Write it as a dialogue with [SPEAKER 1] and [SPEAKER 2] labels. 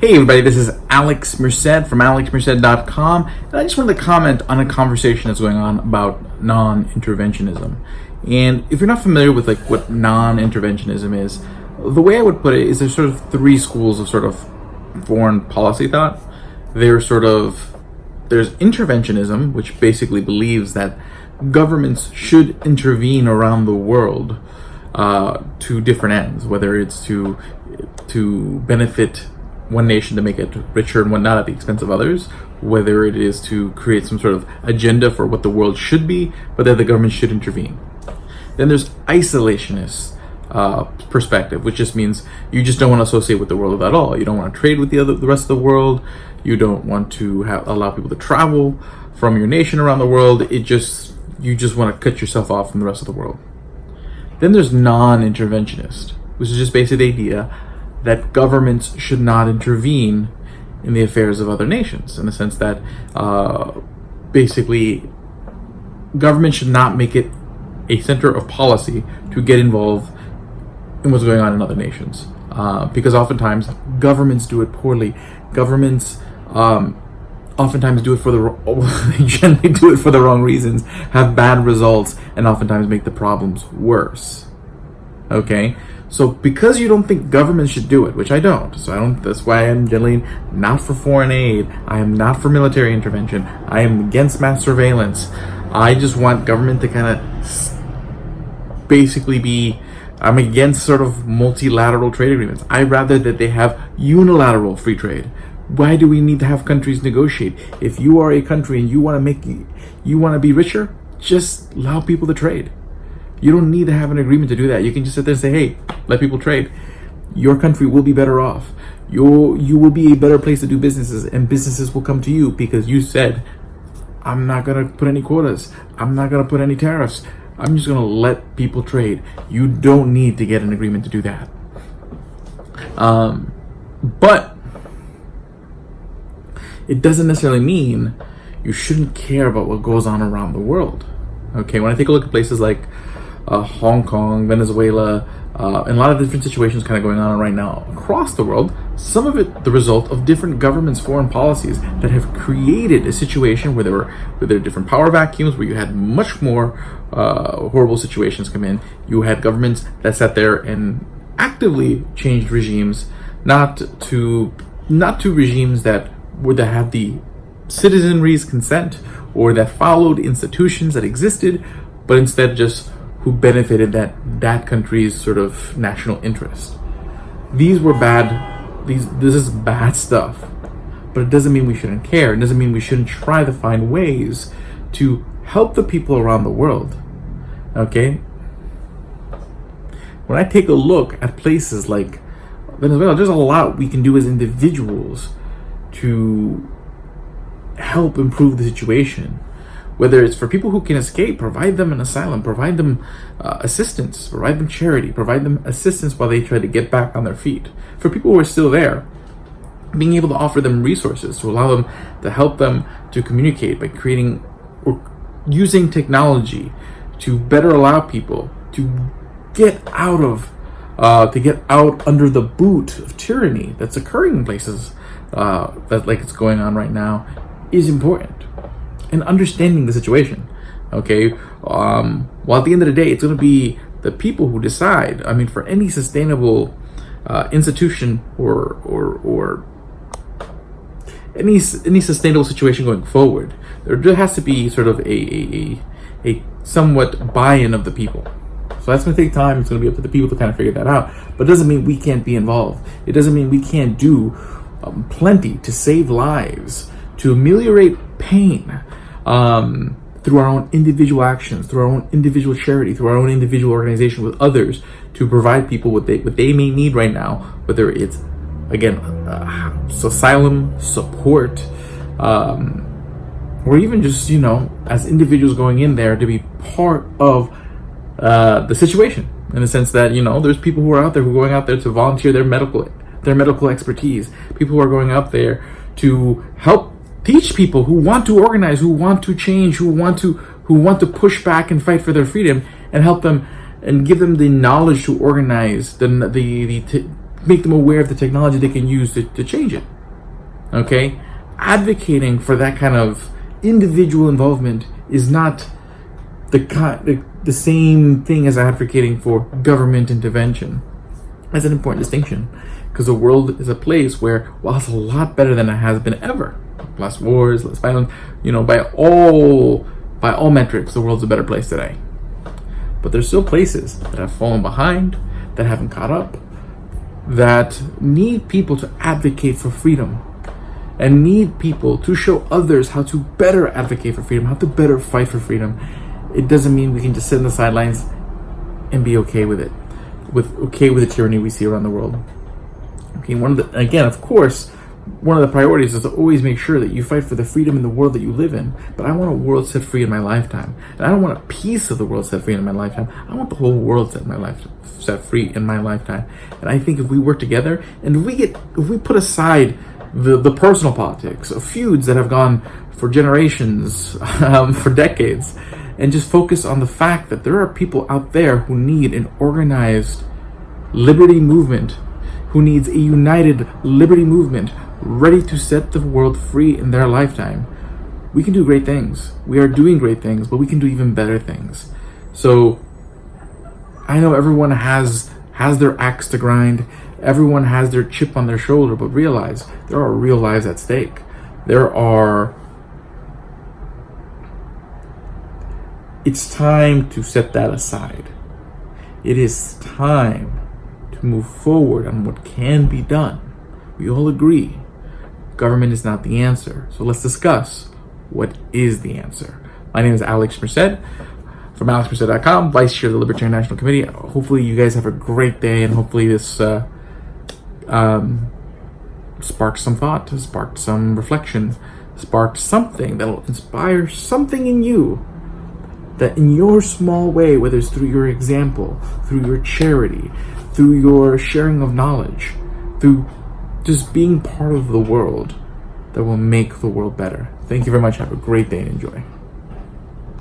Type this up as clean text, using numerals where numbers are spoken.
[SPEAKER 1] Hey everybody, this is Alex Merced from alexmerced.com, and I just wanted to comment on a conversation that's going on about non-interventionism. And if you're not familiar with what non-interventionism is, the way I would put it is there's sort of three schools of sort of foreign policy thought. There's interventionism, which basically believes that governments should intervene around the world to different ends, whether it's to benefit one nation to make it richer and whatnot at the expense of others, whether it is to create some sort of agenda for what the world should be, but that the government should intervene. Then there's isolationist perspective, which just means you just don't want to associate with the world at all. You don't want to trade with the rest of the world. You don't want to allow people to travel from your nation around the world. You just want to cut yourself off from the rest of the world. Then there's non-interventionist, which is just basically the idea that governments should not intervene in the affairs of other nations, in the sense that basically government should not make it a center of policy to get involved in what's going on in other nations, because oftentimes governments do it poorly. Governments oftentimes do it they generally do it for the wrong reasons, have bad results, and oftentimes make the problems worse. Okay, so because you don't think governments should do it, which I don't, that's why I'm generally not for foreign aid. I am not for military intervention. I am against mass surveillance. I just want government to kind of basically I'm against sort of multilateral trade agreements. I'd rather that they have unilateral free trade. Why do we need to have countries negotiate? If you are a country and you want to be richer, just allow people to trade. You don't need to have an agreement to do that. You can just sit there and say, hey, let people trade. Your country will be better off. You will be a better place to do businesses, and businesses will come to you because you said, I'm not going to put any quotas. I'm not going to put any tariffs. I'm just going to let people trade. You don't need to get an agreement to do that. But it doesn't necessarily mean you shouldn't care about what goes on around the world. Okay, when I take a look at places like Hong Kong, Venezuela, and a lot of different situations kind of going on right now across the world, some of it the result of different governments' foreign policies that have created a situation where there were different power vacuums, where you had much more horrible situations come in. You had governments that sat there and actively changed regimes, not to regimes that have the citizenry's consent or that followed institutions that existed, but instead just who benefited that country's sort of national interest. These were bad. This is bad stuff, but it doesn't mean we shouldn't care. It doesn't mean we shouldn't try to find ways to help the people around the world. Okay. When I take a look at places like Venezuela, there's a lot we can do as individuals to help improve the situation. Whether it's for people who can escape, provide them an asylum, provide them assistance, provide them charity, provide them assistance while they try to get back on their feet. For people who are still there, being able to offer them resources to allow them to help them to communicate by creating or using technology to better allow people to get out under the boot of tyranny that's occurring in places that like it's going on right now is important. And understanding the situation, okay? Well, at the end of the day, it's going to be the people who decide. I mean, for any sustainable institution or any sustainable situation going forward, there has to be sort of a somewhat buy-in of the people. So that's going to take time. It's going to be up to the people to kind of figure that out. But it doesn't mean we can't be involved. It doesn't mean we can't do plenty to save lives, to ameliorate pain, through our own individual actions, through our own individual charity, through our own individual organization with others, to provide people what they may need right now, whether it's again asylum, support, or even just as individuals going in there to be part of the situation, in the sense that there's people who are out there who are going out there to volunteer their medical expertise, people who are going out there to help teach people who want to organize, who want to change, who want to push back and fight for their freedom, and help them and give them the knowledge to organize, make them aware of the technology they can use to change it. Okay? Advocating for that kind of individual involvement is not the same thing as advocating for government intervention. That's an important distinction, because the world is a place where, while it's a lot better than it has been ever, less wars, less violence, by all metrics, the world's a better place today. But there's still places that have fallen behind, that haven't caught up, that need people to advocate for freedom, and need people to show others how to better advocate for freedom, how to better fight for freedom. It doesn't mean we can just sit on the sidelines and be okay with it, okay with the tyranny we see around the world. Okay, one of the priorities is to always make sure that you fight for the freedom in the world that you live in. But I want a world set free in my lifetime, and I don't want a piece of the world set free in my lifetime. I want the whole world set free in my lifetime. And I think if we work together, and if we put aside the personal politics of feuds that have gone for generations, for decades, and just focus on the fact that there are people out there who need an organized liberty movement, who needs a united liberty movement ready to set the world free in their lifetime, we can do great things. We are doing great things, but we can do even better things. So I know everyone has their axe to grind, everyone has their chip on their shoulder, but realize there are real lives at stake. It's time to set that aside. It is time to move forward on what can be done. We all agree government is not the answer. So let's discuss what is the answer. My name is Alex Merced from alexmerced.com, Vice Chair of the Libertarian National Committee. Hopefully you guys have a great day, and hopefully this sparked some thought, sparked some reflection, sparked something that'll inspire something in you, that in your small way, whether it's through your example, through your charity, through your sharing of knowledge, through just being part of the world, that will make the world better. Thank you very much. Have a great day and enjoy.